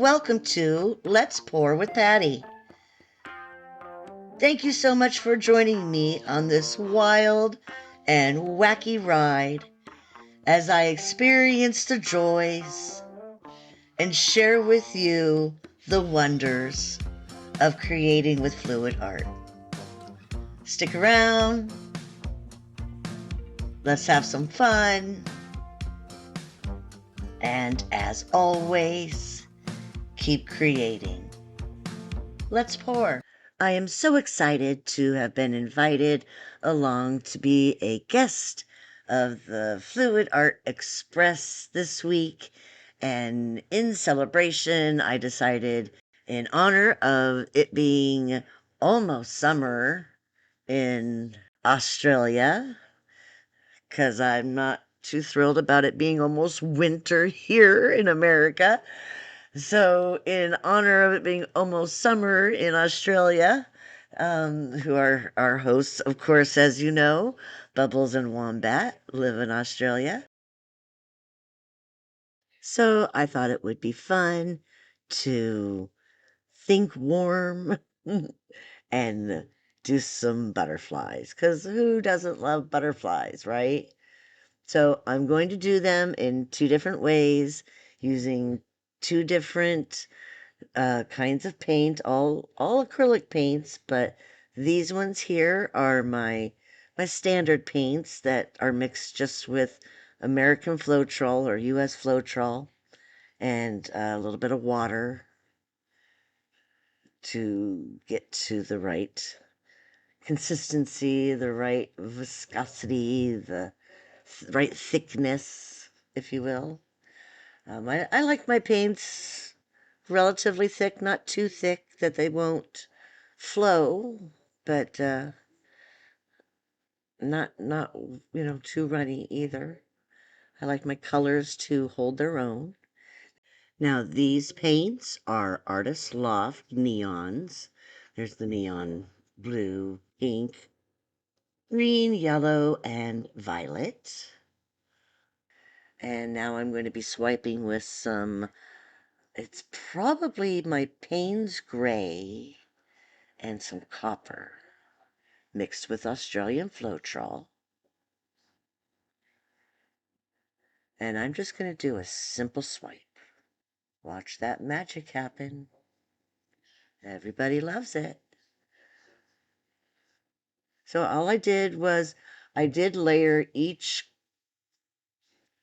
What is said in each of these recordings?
welcome to Let's Pour with Patty. Thank you so much for joining me on this wild and wacky ride as I experience the joys and share with you the wonders of creating with fluid art. Stick around. Let's have some fun. And as always, keep creating. Let's pour. I am so excited to have been invited along to be a guest of the Fluid Art Express this week. And in celebration, I decided, in honor of it being almost summer in Australia, because I'm not too thrilled about it being almost winter here in America. So, in honor of it being almost summer in Australia, who are our hosts, of course, as you know, Bubbles and Wombat live in Australia. So, I thought it would be fun to think warm and do some butterflies, because who doesn't love butterflies, right? So I'm going to do them in two different ways using two different kinds of paint, all acrylic paints, but these ones here are my standard paints that are mixed just with American Floetrol or US Floetrol and a little bit of water to get to the right consistency, the right viscosity, the right thickness, if you will. I like my paints relatively thick, not too thick that they won't flow, but not too runny either. I like my colors to hold their own. Now these paints are Artist Loft neons. There's the neon blue, pink, green, yellow, and violet. And now I'm going to be swiping with some, it's probably my Payne's Gray and some copper mixed with Australian Floetrol. And I'm just going to do a simple swipe. Watch that magic happen. Everybody loves it. So all I did was I did layer each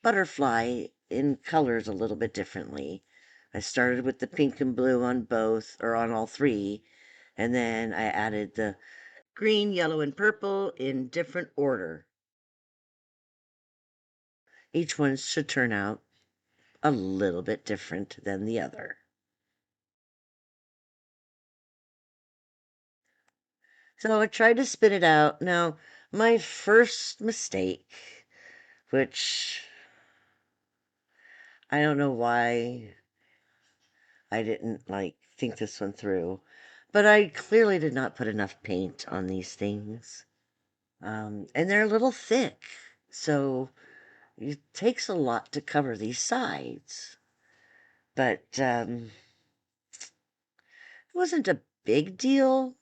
butterfly in colors a little bit differently. I started with the pink and blue on both, or on all three, and then I added the green, yellow, and purple in different order. Each one should turn out a little bit different than the other. So I tried to spit it out. Now, my first mistake, which I don't know why I didn't think this one through, but I clearly did not put enough paint on these things. And they're a little thick, so it takes a lot to cover these sides. But it wasn't a big deal.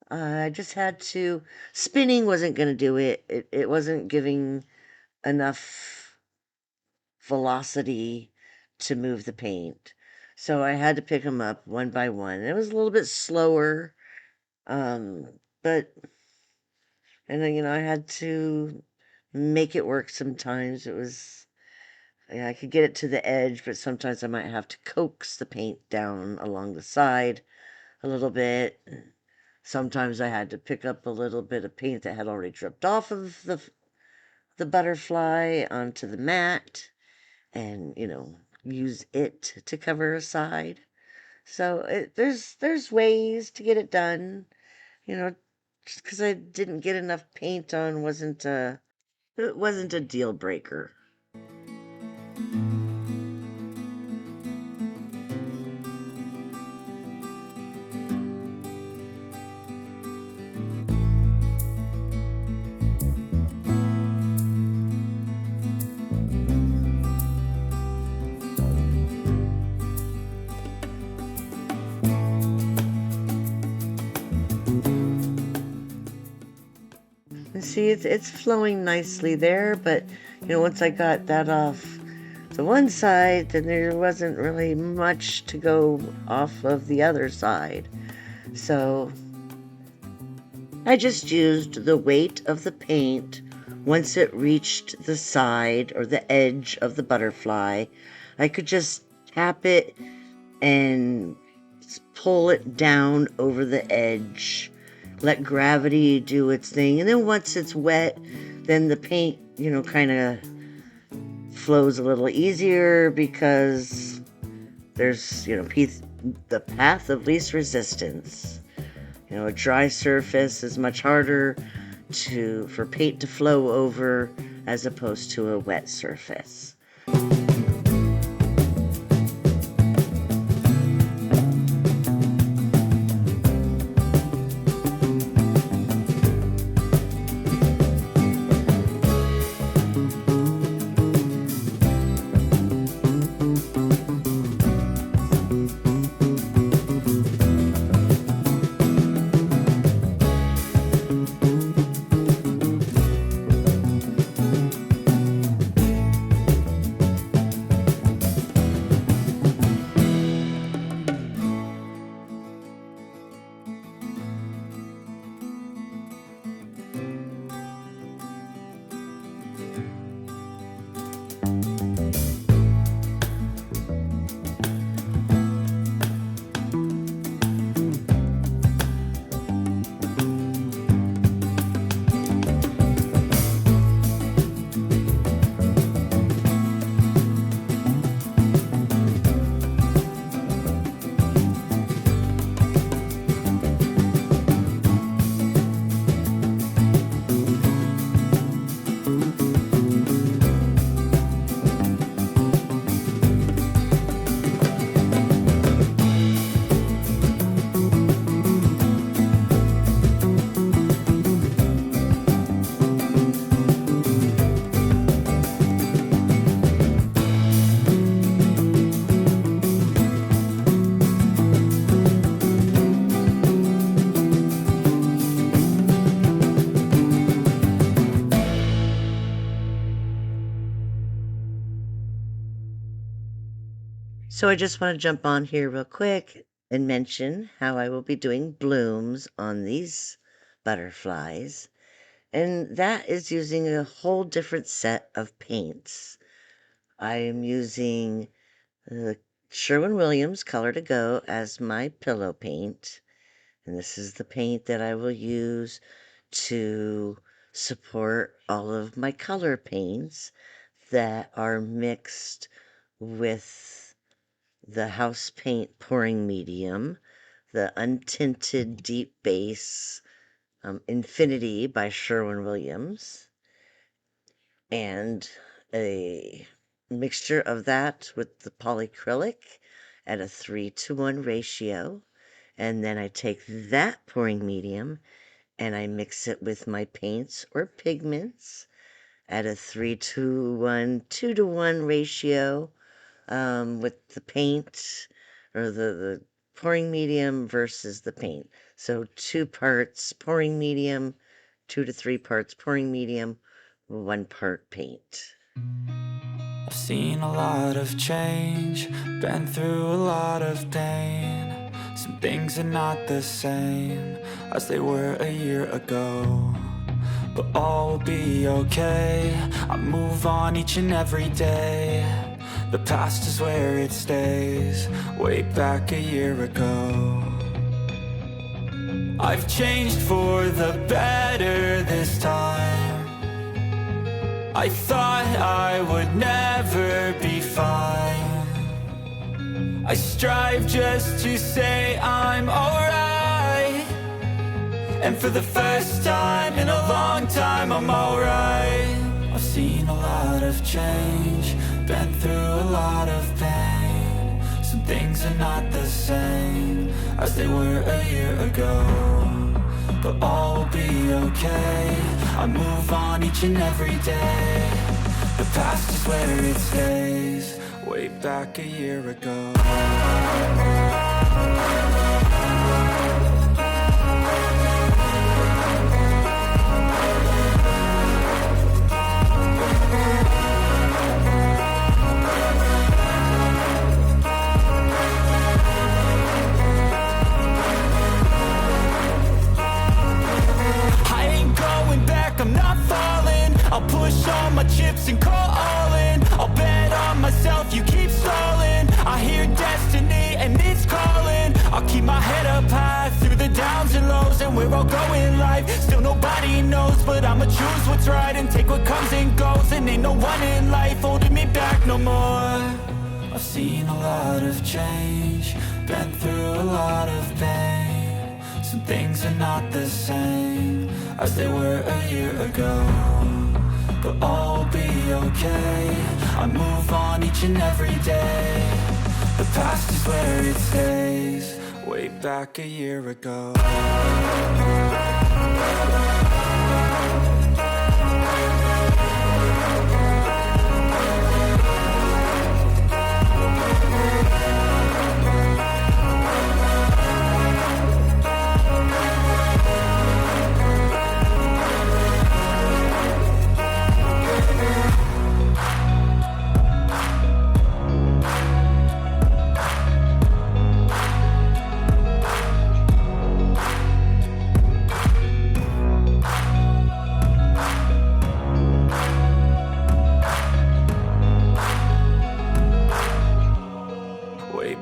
I just had to, spinning wasn't going to do it. It wasn't giving enough velocity to move the paint. So I had to pick them up one by one. It was a little bit slower, but, and then, I had to make it work sometimes. It was, I could get it to the edge, but sometimes I might have to coax the paint down along the side a little bit. Sometimes I had to pick up a little bit of paint that had already dripped off of the butterfly onto the mat and, use it to cover a side. So there's ways to get it done. Just because I didn't get enough paint on it wasn't a deal breaker. And see, it's flowing nicely there, but once I got that off the one side, then there wasn't really much to go off of the other side. So I just used the weight of the paint. Once it reached the side or the edge of the butterfly, I could just tap it and pull it down over the edge, let gravity do its thing. And then once it's wet, then the paint, kind of flows a little easier because there's, the path of least resistance. A dry surface is much harder for paint to flow over as opposed to a wet surface. So I just want to jump on here real quick and mention how I will be doing blooms on these butterflies. And that is using a whole different set of paints. I am using the Sherwin-Williams Color to Go as my pillow paint. And this is the paint that I will use to support all of my color paints that are mixed with the house paint pouring medium, the untinted deep base Infinity by Sherwin-Williams, and a mixture of that with the polyacrylic at a 3:1 ratio. And then I take that pouring medium and I mix it with my paints or pigments at a 3:1, 2:1 ratio, with the paint or the pouring medium versus the paint. So 2 parts pouring medium, 2 to 3 parts pouring medium, 1 part paint. I've seen a lot of change, been through a lot of pain. Some things are not the same as they were a year ago, but all will be okay. I move on each and every day. The past is where it stays, way back a year ago. I've changed for the better this time. I thought I would never be fine. I strive just to say I'm alright, and for the first time in a long time I'm alright. I've seen a lot of change, been through a lot of pain. Some things are not the same as they were a year ago, but all will be okay. I move on each and every day. The past is where it stays, way back a year ago. grow in life. Still nobody knows, but I'ma choose what's right and take what comes and goes. And ain't no one in life holding me back no more. I've seen a lot of change, been through a lot of pain. Some things are not the same as they were a year ago, but all will be okay. I move on each and every day. The past is where it stays. Way back a year ago.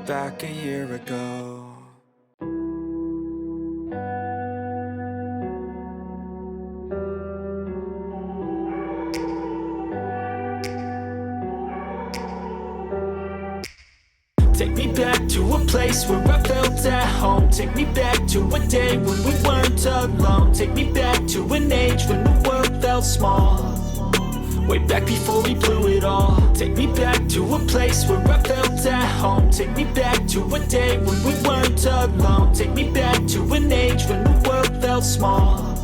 Back a year ago. Take me back to a place where I felt at home. Take me back to a day when we weren't alone. Take me back to an age when the world felt small. Way back before we blew it all. Take me back to a place where I felt at home. Take me back to a day when we weren't alone. Take me back to an age when the world felt small.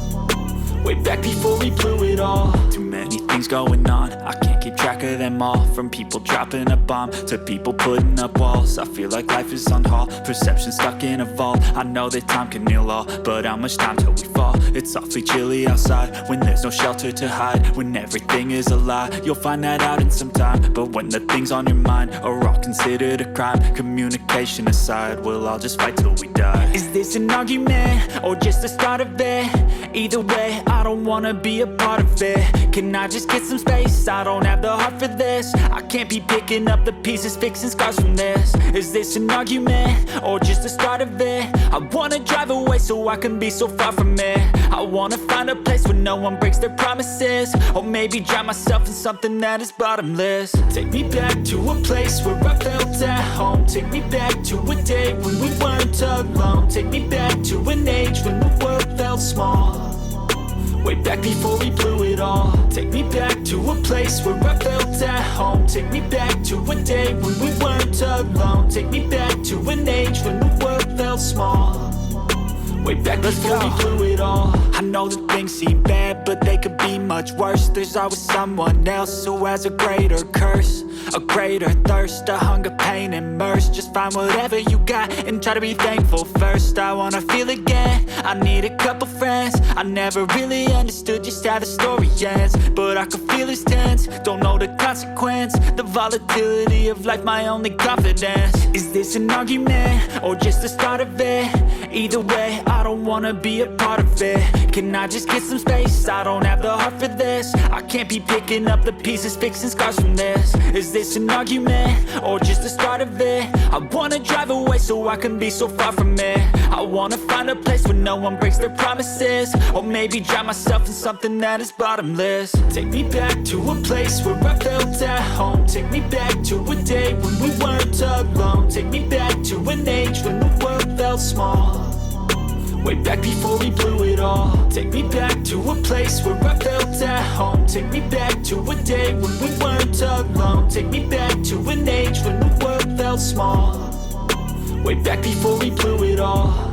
Way back before we blew it all. Too many things going on, I can't keep track of them all. From people dropping a bomb to people putting up walls. I feel like life is on hold, perception stuck in a vault. I know that time can heal all, but how much time till we fall? It's awfully chilly outside when there's no shelter to hide. When everything is a lie, you'll find that out in some time. But when the things on your mind are all considered a crime, communication aside, we'll all just fight till we die. Is this an argument or just the start of it? Either way, I don't wanna be a part of it. Can I just get some space? I don't have the heart for this. I can't be picking up the pieces, fixing scars from this. Is this an argument or just the start of it? I wanna drive away so I can be so far from it. I wanna find a place where no one breaks their promises, or maybe drown myself in something that is bottomless. Take me back to a place where I felt at home. Take me back to a day when we weren't alone. Take me back to an age when the world felt small. Way back before we blew it all. Take me back to a place where I felt at home. Take me back to a day when we weren't alone. Take me back to an age when the world felt small. Way back before we blew it all. I know that things seem bad, but they could be much worse. There's always someone else who has a greater curse, a greater thirst, a hunger, pain, and mercy. Just find whatever you got and try to be thankful first. I wanna feel again, I need a couple friends. I never really understood just how the story ends, but I can feel it's tense, don't know the consequence. The volatility of life, my only confidence. Is this an argument or just the start of it? Either way, I don't wanna be a part of it. Can I just get some space? I don't have the heart for this. I can't be picking up the pieces, fixing scars from this. Is this an argument or just the start of it? I wanna drive away so I can be so far from it. I wanna find a place where no one breaks their promises, or maybe drown myself in something that is bottomless. Take me back to a place where I felt at home. Take me back to a day when we weren't alone. Take me back to an age when the world felt small. Way back before we blew it all. Take me back to a place where I felt at home. Take me back to a day when we weren't alone. Take me back to an age when the world felt small. Way back before we blew it all.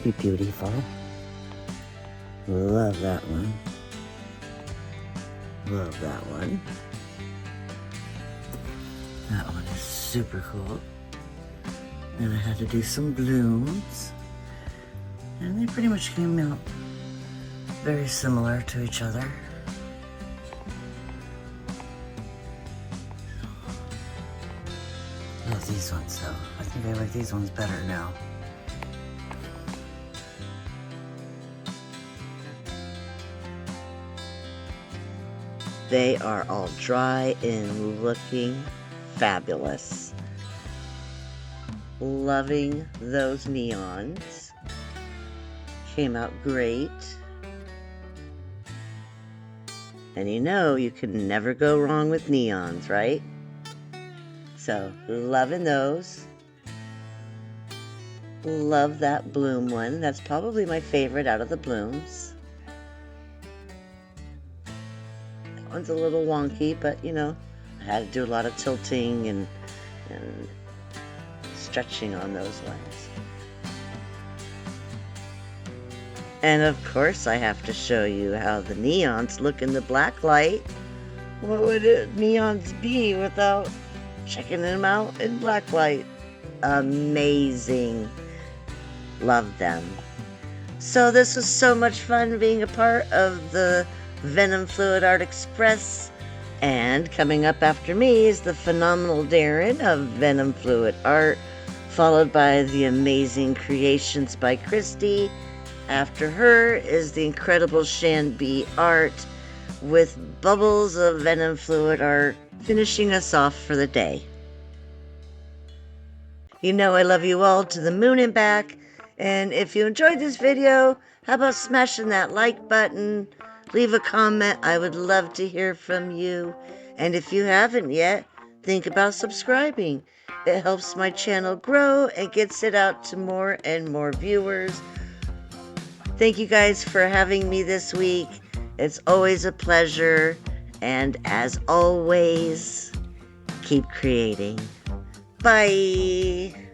be beautiful. Love that one. Love that one. That one is super cool. And I had to do some blooms. And they pretty much came out very similar to each other. I love these ones though. I think I like these ones better now. They are all dry and looking fabulous. Loving those neons. Came out great. And you know you can never go wrong with neons, right? So, loving those. Love that bloom one. That's probably my favorite out of the blooms. That one's a little wonky, but you know, I had to do a lot of tilting and stretching on those ones. And of course I have to show you how the neons look in the black light. What would neons be without checking them out in black light? Amazing. Love them. So this was so much fun being a part of the Venom Fluid Art Express. And coming up after me is the phenomenal Darren of Venom Fluid Art, followed by the amazing Creations by Christy. After her is the incredible Shan B Art with Bubbles of Venom Fluid Art, finishing us off for the day. You know I love you all to the moon and back, and if you enjoyed this video, how about smashing that like button? Leave a comment, I would love to hear from you. And if you haven't yet, think about subscribing. It helps my channel grow and gets it out to more and more viewers. Thank you guys for having me this week. It's always a pleasure. And as always, keep creating. Bye.